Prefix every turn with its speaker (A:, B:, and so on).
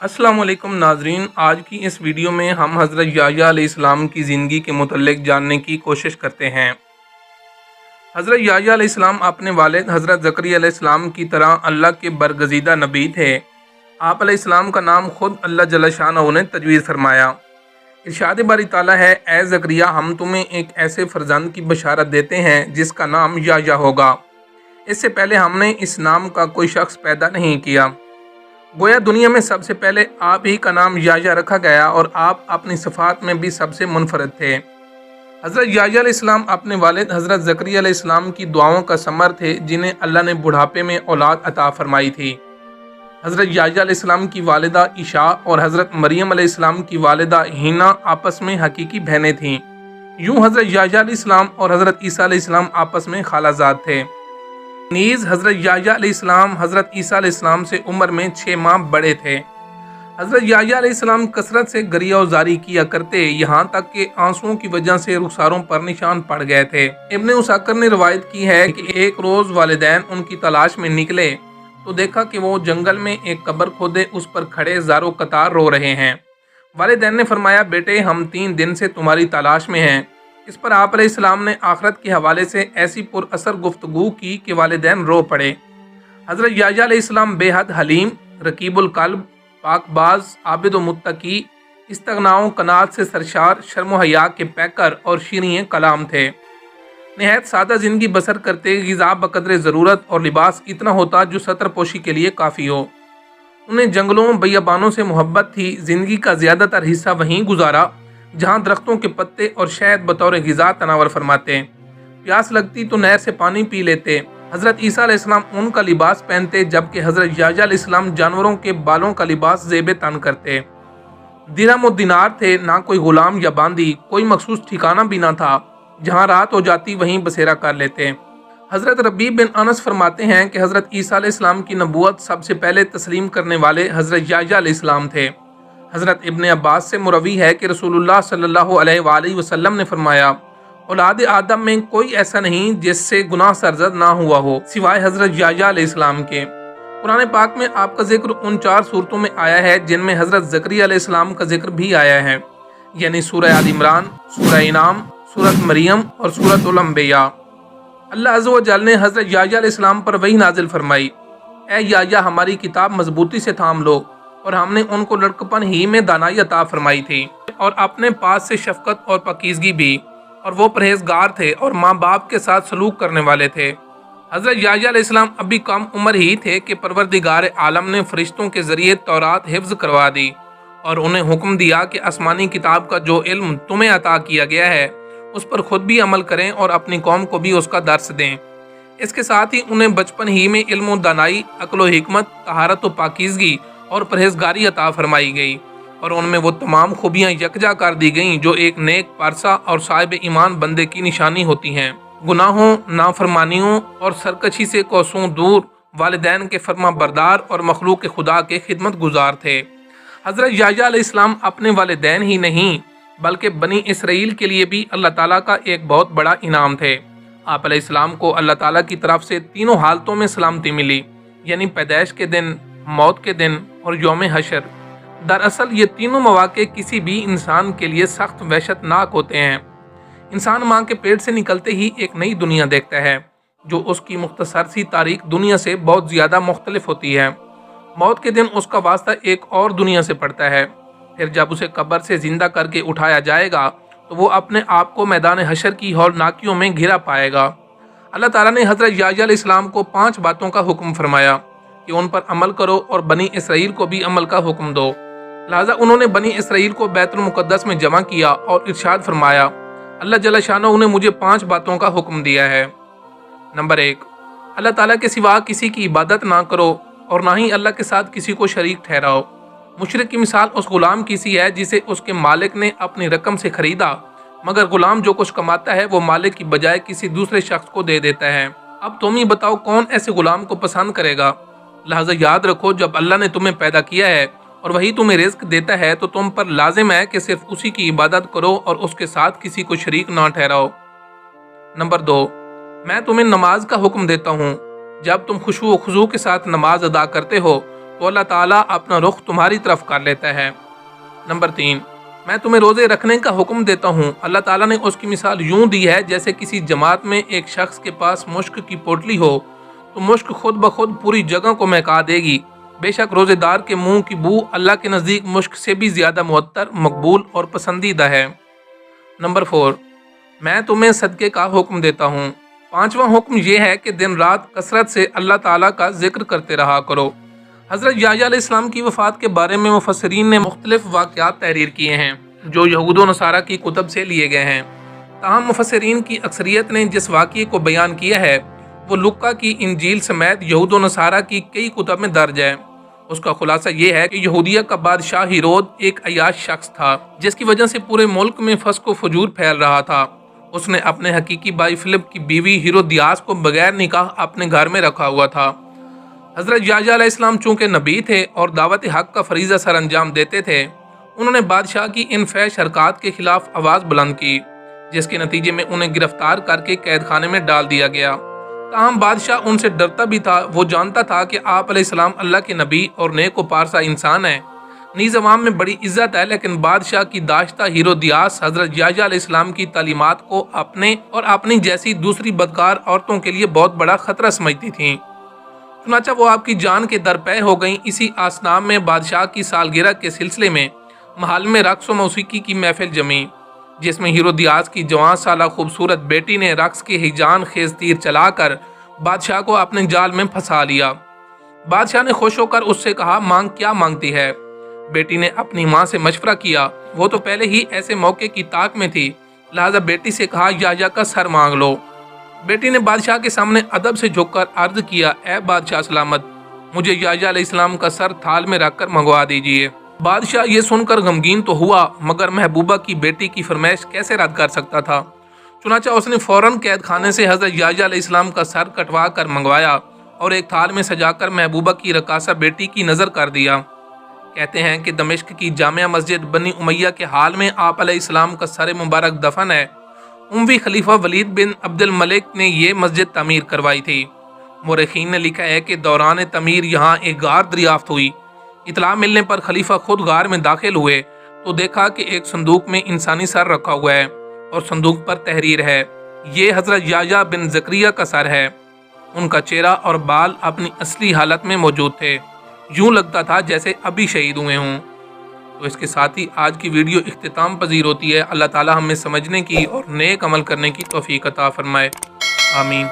A: अस्सलाम वालेकुम नाजरीन। आज की इस वीडियो में हम हज़रत याह्या अलैहिस्सलाम की ज़िंदगी के मुतल्लिक जानने की कोशिश करते हैं। हज़रत याह्या अलैहिस्सलाम अपने वालिद हज़रत ज़करिया अलैहिस्सलाम की तरह अल्लाह के बरगज़ीदा नबी थे। आप अलैहिस्सलाम का नाम खुद अल्लाह जल्ल शानहू ने तजवीज़ फरमाया। इरशाद बारी ताला है, ए ज़करिया, हम तुम्हें एक ऐसे फ़र्जंद की बशारत देते हैं जिसका नाम याह्या होगा। इससे पहले हमने इस नाम का कोई शख्स पैदा नहीं किया। गोया दुनिया में सबसे पहले आप ही का नाम याह्या रखा गया और आप अपनी सिफ़ात में भी सबसे मुनफरद थे। हज़रत याह्या अलैहिस्सलाम अपने वालिद हज़रत ज़करिया अलैहिस्सलाम की दुआओं का समर थे, जिन्हें अल्लाह ने बुढ़ापे में औलाद अता फरमाई थी। हज़रत याह्या अलैहिस्सलाम की वालिदा ईशा और हज़रत मरियम अलैहिस्सलाम की वालिदा हिना आपस में हकीकी बहनें थीं। यूँ हज़रत याह्या अलैहिस्सलाम और हज़रत ईसा अलैहिस्सलाम आपस में खालाजाद थे। नीज़ हज़रत याह्या अलैहिस्सलाम हज़रत ईसा अलैहिस्सलाम से उम्र में 6 माह बड़े थे। हज़रत याह्या अलैहिस्सलाम कसरत से गरियाज़ारी किया करते, यहाँ तक कि आंसुओं की वजह से रुखसारों पर निशान पड़ गए थे। इब्ने उसाकर ने रवायत की है कि एक रोज़ वालिदैन उनकी तलाश में निकले तो देखा कि वो जंगल में एक कब्र खोदे उस पर खड़े ज़ारो कतार रो रहे हैं। वालिदैन ने फरमाया, बेटे, हम 3 दिन से तुम्हारी तलाश में हैं। इस पर आप अलैहिस्सलाम ने आखिरत के हवाले से ऐसी पुरअसर गुफ्तगू की कि वालिदैन रो पड़े। हज़रत याह्या अलैहिस्सलाम बेहद हलीम, रकीबुल कल्ब, पाकबाज, आबिद व मुत्तकी, इस्तगनाओ कनात से सरशार, शर्म हया के पैकर और शीरीं कलाम थे। नहायत सादा ज़िंदगी बसर करते, ग़िज़ा बक़द्रे ज़रूरत और लिबास इतना होता जो सतर पोशी के लिए काफ़ी हो। उन्हें जंगलों बियाबानों से मोहब्बत थी। ज़िंदगी का ज़्यादातर हिस्सा वहीं गुजारा जहाँ दरख्तों के पत्ते और शहद बतौर ग़िज़ा तनावर फरमाते। प्यास लगती तो नहर से पानी पी लेते। हज़रत ईसा अलैहिस्सलाम ऊन का लिबास पहनते, जबकि हज़रत याह्या अलैहिस्सलाम जानवरों के बालों का लिबास ज़ेब तन करते। दिरहम और दिनार थे, ना कोई ग़ुलाम या बांदी, कोई मखसूस ठिकाना भी ना था। जहाँ रात हो जाती वहीं बसेरा कर लेते। हज़रत रबीब बिन अनस फरमाते हैं कि हज़रत ईसा अलैहिस्सलाम की नबूवत सबसे पहले तस्लीम करने वाले हज़रत याह्या अलैहिस्सलाम थे। हज़रत इब्ने अब्बास से मुरवी है कि रसूलुल्लाह सल्लल्लाहु अलैहि वसल्लम ने फरमाया, औलाद आदम में कोई ऐसा नहीं जिससे गुनाह सरजद ना हुआ हो सिवाय हज़रत याह्या अलैहिस्सलाम के। कुरान पाक में आपका जिक्र उन 4 सूरतों में आया है जिनमें हज़रत ज़करिया अलैहिस्सलाम का जिक्र भी आया है, यानी सूरह आल इमरान, सूरह इनाम, सूरत मरियम और सूरत उल अंबिया। अल्लाह अज़्ज़ व जल ने हज़रत याह्या अलैहिस्सलाम पर वही नाजिल फरमाई, ए याह्या, हमारी किताब मजबूती से थाम लो, और हमने उनको लड़कपन ही में दानाई अता फरमाई थी और अपने पास से शफकत और पाकीज़गी भी, और वो परहेजगार थे और माँ बाप के साथ सलूक करने वाले थे। हज़रत याह्या अलैहिस्सलाम अभी कम उम्र ही थे कि परवरदिगार आलम ने फरिश्तों के ज़रिए तौरात हिफ्ज़ करवा दी और उन्हें हुक्म दिया कि आसमानी किताब का जो इल्म तुम्हें अता किया गया है उस पर खुद भी अमल करें और अपनी कौम को भी उसका दर्स दें। इसके साथ ही उन्हें बचपन ही में इल्म व दानाई, अक्ल व हिकमत, तहारत व पाकीज़गी और परहेजगारी अता फरमाई गई, और उनमें वो तमाम खूबियाँ यकजा कर दी गईं जो एक नेक, पारसा और साहिब ईमान बंदे की निशानी होती हैं। गुनाहों, नाफरमानियों और सरकशी से कोसों दूर, वालिदैन के फरमा बरदार और मखलूक खुदा के खिदमत गुजार थे। हज़रत याह्या अलैहिस्सलाम अपने वालिदैन ही नहीं बल्कि बनी इसराइल के लिए भी अल्लाह ताला का एक बहुत बड़ा इनाम थे। आप अलैहिस्सलाम को अल्लाह ताला की तरफ से तीनों हालतों में सलामती मिली, यानी पैदाइश के दिन, मौत के दिन और यौम हशर। दरअसल ये तीनों मौके किसी भी इंसान के लिए सख्त वहशतनाक होते हैं। इंसान माँ के पेट से निकलते ही एक नई दुनिया देखता है जो उसकी मुख्तसर सी तारीख दुनिया से बहुत ज़्यादा मुख्तलिफ होती है। मौत के दिन उसका वास्ता एक और दुनिया से पड़ता है। फिर जब उसे कब्र से ज़िंदा करके उठाया जाएगा तो वो अपने आप को मैदान हशर की हौलनाकियों में घिरा पाएगा। अल्लाह ताला ने हज़रत याह्या अलैहिस्सलाम को 5 बातों का हुक्म फरमाया कि उन पर अमल करो और बनी इसराइल को भी अमल का हुक्म दो। लिहाजा उन्होंने बनी इसराइल को बैतुल मुक़द्दस में जमा किया और इरशाद फरमाया, अल्लाह जल्ल शानहू ने मुझे 5 बातों का हुक्म दिया है। नंबर 1, अल्लाह ताला के सिवा किसी की इबादत ना करो और ना ही अल्लाह के साथ किसी को शरीक ठहराओ। मुशरिक की मिसाल उस गुलाम की सी है जिसे उसके मालिक ने अपनी रकम से खरीदा, मगर गुलाम जो कुछ कमाता है वो मालिक की बजाय किसी दूसरे शख्स को दे देता है। अब तुम ही बताओ कौन ऐसे गुलाम को पसंद करेगा। लिहाजा याद रखो, जब अल्लाह ने तुम्हें पैदा किया है और वही तुम्हें रिज़्क देता है तो तुम पर लाजिम है कि सिर्फ उसी की इबादत करो और उसके साथ किसी को शरीक ना ठहराओ। नंबर 2, मैं तुम्हें नमाज का हुक्म देता हूँ। जब तुम खुशू व खुजू के साथ नमाज अदा करते हो تو اللہ تعالیٰ اپنا رخ تمہاری طرف کر لیتا ہے۔ نمبر 3، میں تمہیں روزے رکھنے کا حکم دیتا ہوں۔ اللہ تعالیٰ نے اس کی مثال یوں دی ہے جیسے کسی جماعت میں ایک شخص کے پاس مشک کی پوٹلی ہو تو مشک خود بخود پوری جگہ کو مہکا دے گی۔ بے شک روزے دار کے منہ کی بو اللہ کے نزدیک مشک سے بھی زیادہ معطر، مقبول اور پسندیدہ ہے۔ نمبر 4، میں تمہیں صدقے کا حکم دیتا ہوں۔ پانچواں حکم یہ ہے کہ دن رات کثرت سے اللہ تعالیٰ کا ذکر کرتے رہا کرو۔ حضرت یحییٰ علیہ السلام کی وفات کے بارے میں مفسرین نے مختلف واقعات تحریر کیے ہیں جو یہود و نصارہ کی کتب سے لیے گئے ہیں۔ تاہم مفسرین کی اکثریت نے جس واقعے کو بیان کیا ہے وہ لوکا کی انجیل سمیت یہود و نصارہ کی کئی کتب میں درج ہے۔ اس کا خلاصہ یہ ہے کہ یہودیہ کا بادشاہ ہیرود ایک عیاش شخص تھا جس کی وجہ سے پورے ملک میں فسق و فجور پھیل رہا تھا۔ اس نے اپنے حقیقی بھائی فلپ کی بیوی ہیرودیاس کو بغیر نکاح اپنے گھر میں رکھا ہوا تھا۔ حضرت یحییٰ علیہ السلام چونکہ نبی تھے اور دعوت حق کا فریضہ سر انجام دیتے تھے، انہوں نے بادشاہ کی ان فحش حرکات کے خلاف آواز بلند کی، جس کے نتیجے میں انہیں گرفتار کر کے قید خانے میں ڈال دیا گیا۔ تاہم بادشاہ ان سے ڈرتا بھی تھا۔ وہ جانتا تھا کہ آپ علیہ السلام اللہ کے نبی اور نیک و پارسا انسان ہیں، نیز عوام میں بڑی عزت ہے، لیکن بادشاہ کی داشتہ ہیرودیاس حضرت یحییٰ علیہ السلام کی تعلیمات کو اپنے اور اپنی جیسی دوسری بدکار عورتوں کے لیے بہت بڑا خطرہ سمجھتی تھیں۔ چنانچہ وہ آپ کی جان کے درپے ہو گئیں۔ اسی آسنام میں بادشاہ کی سالگرہ کے سلسلے میں محل میں رقص و موسیقی کی محفل جمی، جس میں ہیرودیاس کی جوان سالہ خوبصورت بیٹی نے رقص کے ہیجان خیز تیر چلا کر بادشاہ کو اپنے جال میں پھنسا لیا۔ بادشاہ نے خوش ہو کر اس سے کہا، مانگ کیا مانگتی ہے؟ بیٹی نے اپنی ماں سے مشورہ کیا، وہ تو پہلے ہی ایسے موقع کی طاق میں تھی، لہذا بیٹی سے کہا، یحییٰ کا سر مانگ لو۔ بیٹی نے بادشاہ کے سامنے ادب سے جھک کر عرض کیا، اے بادشاہ سلامت، مجھے یحییٰ علیہ السلام کا سر تھال میں رکھ کر منگوا دیجیے۔ بادشاہ یہ سن کر غمگین تو ہوا، مگر محبوبہ کی بیٹی کی فرمائش کیسے رد کر سکتا تھا؟ چنانچہ اس نے فوراً قید خانے سے حضرت یحییٰ علیہ السلام کا سر کٹوا کر منگوایا اور ایک تھال میں سجا کر محبوبہ کی رقاصہ بیٹی کی نظر کر دیا۔ کہتے ہیں کہ دمشق کی جامع مسجد بنی امیہ کے حال میں آپ علیہ السلام کا سر مبارک دفن ہے۔ اموی خلیفہ ولید بن عبد الملک نے یہ مسجد تعمیر کروائی تھی۔ مورخین نے لکھا ہے کہ دوران تعمیر یہاں ایک غار دریافت ہوئی۔ اطلاع ملنے پر خلیفہ خود غار میں داخل ہوئے تو دیکھا کہ ایک صندوق میں انسانی سر رکھا ہوا ہے اور صندوق پر تحریر ہے، یہ حضرت یحییٰ بن زکریا کا سر ہے۔ ان کا چہرہ اور بال اپنی اصلی حالت میں موجود تھے، یوں لگتا تھا جیسے ابھی شہید ہوئے ہوں۔ تو اس کے ساتھ ہی آج کی ویڈیو اختتام پذیر ہوتی ہے۔ اللہ تعالی ہمیں سمجھنے کی اور نیک عمل کرنے کی توفیق عطا فرمائے، آمین۔